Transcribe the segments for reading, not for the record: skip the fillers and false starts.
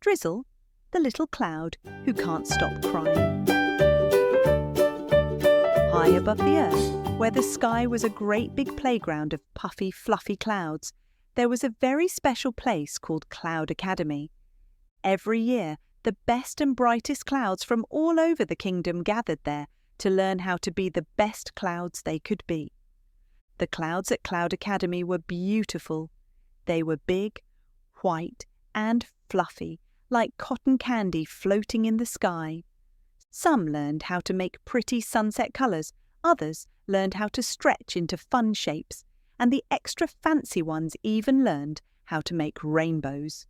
Drizzle, the little cloud who can't stop crying. High above the earth, where the sky was a great big playground of puffy, fluffy clouds, there was a very special place called Cloud Academy. Every year, the best and brightest clouds from all over the kingdom gathered there to learn how to be the best clouds they could be. The clouds at Cloud Academy were beautiful. They were big, white, and fluffy, like cotton candy floating in the sky. Some learned how to make pretty sunset colours, others learned how to stretch into fun shapes, and the extra fancy ones even learned how to make rainbows.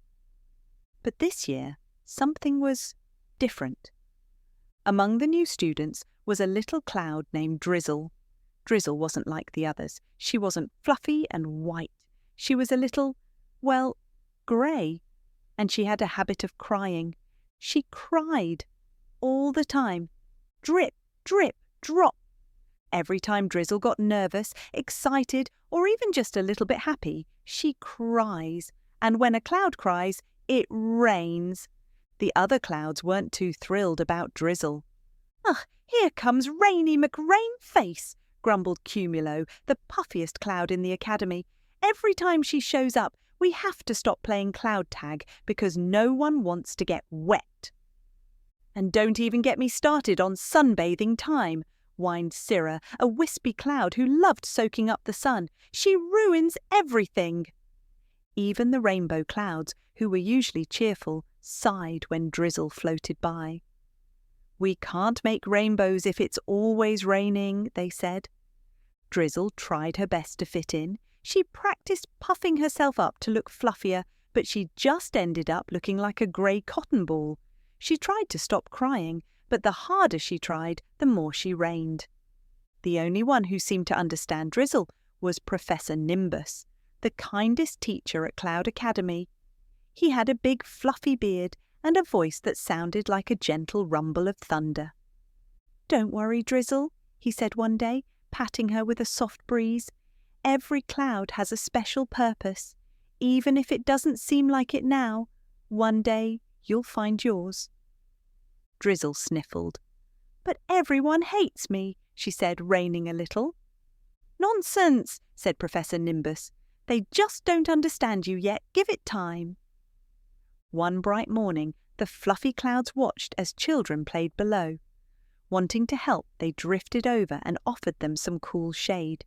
But this year, something was different. Among the new students was a little cloud named Drizzle. Drizzle wasn't like the others. She wasn't fluffy and white. She was a little, well, grey, and she had a habit of crying. She cried all the time. Drip, drip, drop. Every time Drizzle got nervous, excited, or even just a little bit happy, she cries. And when a cloud cries, it rains. The other clouds weren't too thrilled about Drizzle. Here comes Rainy McRainface, grumbled Cumulo, the puffiest cloud in the academy. Every time she shows up, we have to stop playing cloud tag because no one wants to get wet. And don't even get me started on sunbathing time, whined Cirra, a wispy cloud who loved soaking up the sun. She ruins everything. Even the rainbow clouds, who were usually cheerful, sighed when Drizzle floated by. We can't make rainbows if it's always raining, they said. Drizzle tried her best to fit in. She practiced puffing herself up to look fluffier, but she just ended up looking like a grey cotton ball. She tried to stop crying, but the harder she tried, the more she rained. The only one who seemed to understand Drizzle was Professor Nimbus, the kindest teacher at Cloud Academy. He had a big fluffy beard and a voice that sounded like a gentle rumble of thunder. "Don't worry, Drizzle," he said one day, patting her with a soft breeze. "Every cloud has a special purpose. Even if it doesn't seem like it now, one day you'll find yours." Drizzle sniffled. "But everyone hates me," she said, raining a little. "Nonsense," said Professor Nimbus. "They just don't understand you yet. Give it time." One bright morning, the fluffy clouds watched as children played below. Wanting to help, they drifted over and offered them some cool shade.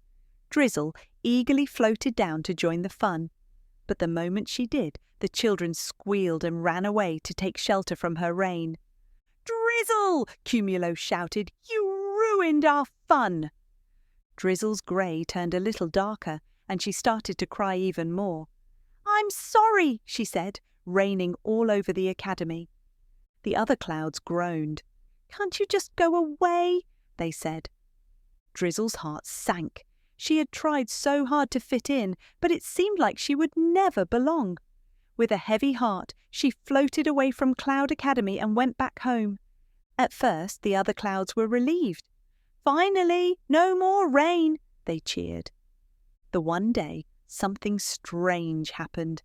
Drizzle eagerly floated down to join the fun. But the moment she did, the children squealed and ran away to take shelter from her rain. "Drizzle!" Cumulo shouted. "You ruined our fun!" Drizzle's grey turned a little darker, and she started to cry even more. "I'm sorry," she said, raining all over the academy. The other clouds groaned. "Can't you just go away?" they said. Drizzle's heart sank. She had tried so hard to fit in, but it seemed like she would never belong. With a heavy heart, she floated away from Cloud Academy and went back home. At first, the other clouds were relieved. "Finally, no more rain," they cheered. The one day, something strange happened.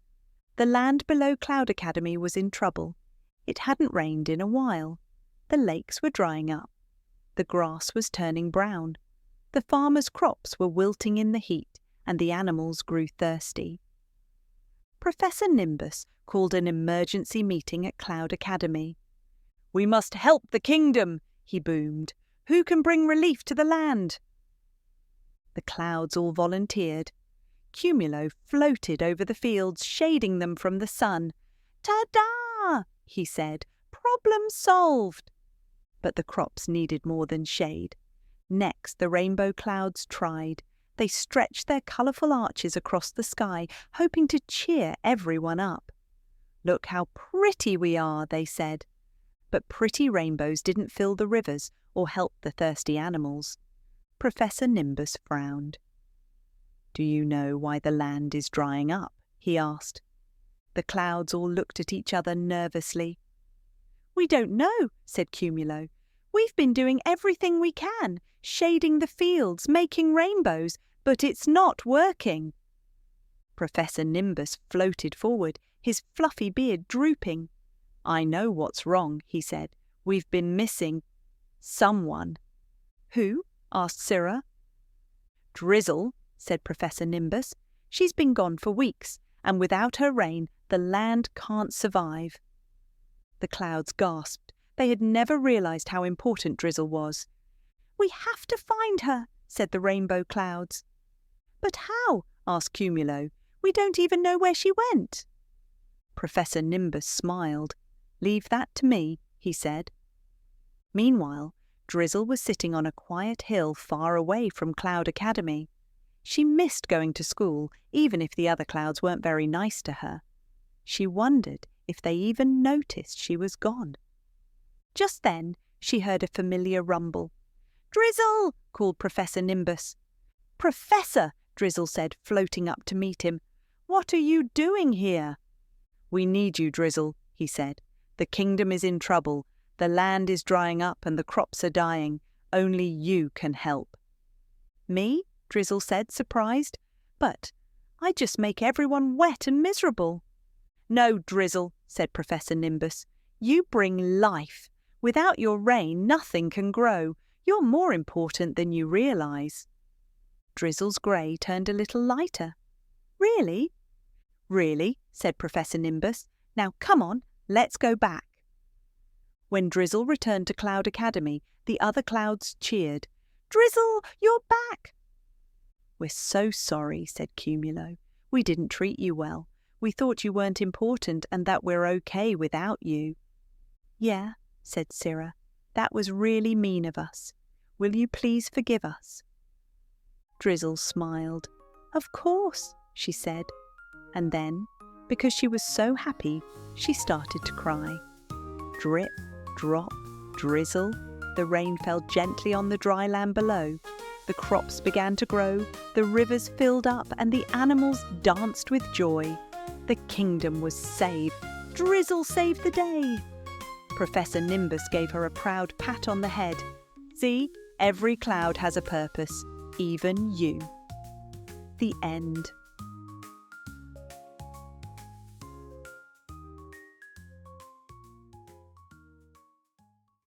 The land below Cloud Academy was in trouble. It hadn't rained in a while. The lakes were drying up. The grass was turning brown. The farmers' crops were wilting in the heat, and the animals grew thirsty. Professor Nimbus called an emergency meeting at Cloud Academy. "We must help the kingdom," he boomed. "Who can bring relief to the land?" The clouds all volunteered. Cumulo floated over the fields, shading them from the sun. "Ta-da!" he said. "Problem solved!" But the crops needed more than shade. Next, the rainbow clouds tried. They stretched their colourful arches across the sky, hoping to cheer everyone up. "Look how pretty we are," they said. But pretty rainbows didn't fill the rivers or help the thirsty animals. Professor Nimbus frowned. "Do you know why the land is drying up?" he asked. The clouds all looked at each other nervously. "We don't know," said Cumulo. "We've been doing everything we can, shading the fields, making rainbows, but it's not working." Professor Nimbus floated forward, his fluffy beard drooping. "I know what's wrong," he said. "We've been missing someone." "Who?" asked Cirrha. "Drizzle," said Professor Nimbus. "She's been gone for weeks, and without her rain, the land can't survive." The clouds gasped. They had never realized how important Drizzle was. "We have to find her," said the rainbow clouds. "But how?" asked Cumulo. "We don't even know where she went." Professor Nimbus smiled. "Leave that to me," he said. Meanwhile, Drizzle was sitting on a quiet hill far away from Cloud Academy. She missed going to school, even if the other clouds weren't very nice to her. She wondered if they even noticed she was gone. Just then, she heard a familiar rumble. "Drizzle!" called Professor Nimbus. "Professor!" Drizzle said, floating up to meet him. "What are you doing here?" "We need you, Drizzle," he said. "The kingdom is in trouble. The land is drying up and the crops are dying. Only you can help." "Me?" Drizzle said, surprised. "But I just make everyone wet and miserable." "No, Drizzle," said Professor Nimbus. "You bring life. Without your rain, nothing can grow. You're more important than you realize." Drizzle's grey turned a little lighter. "Really?" "Really," said Professor Nimbus. "Now come on, let's go back." When Drizzle returned to Cloud Academy, the other clouds cheered. "Drizzle, you're back!" "We're so sorry," said Cumulo. "We didn't treat you well. We thought you weren't important and that we're okay without you." "Yeah," said Cirrha. "That was really mean of us. Will you please forgive us?" Drizzle smiled. "Of course," she said. And then, because she was so happy, she started to cry. Drip, drop, drizzle. The rain fell gently on the dry land below. The crops began to grow, the rivers filled up, and the animals danced with joy. The kingdom was saved. Drizzle saved the day. Professor Nimbus gave her a proud pat on the head. "See, every cloud has a purpose, even you." The end.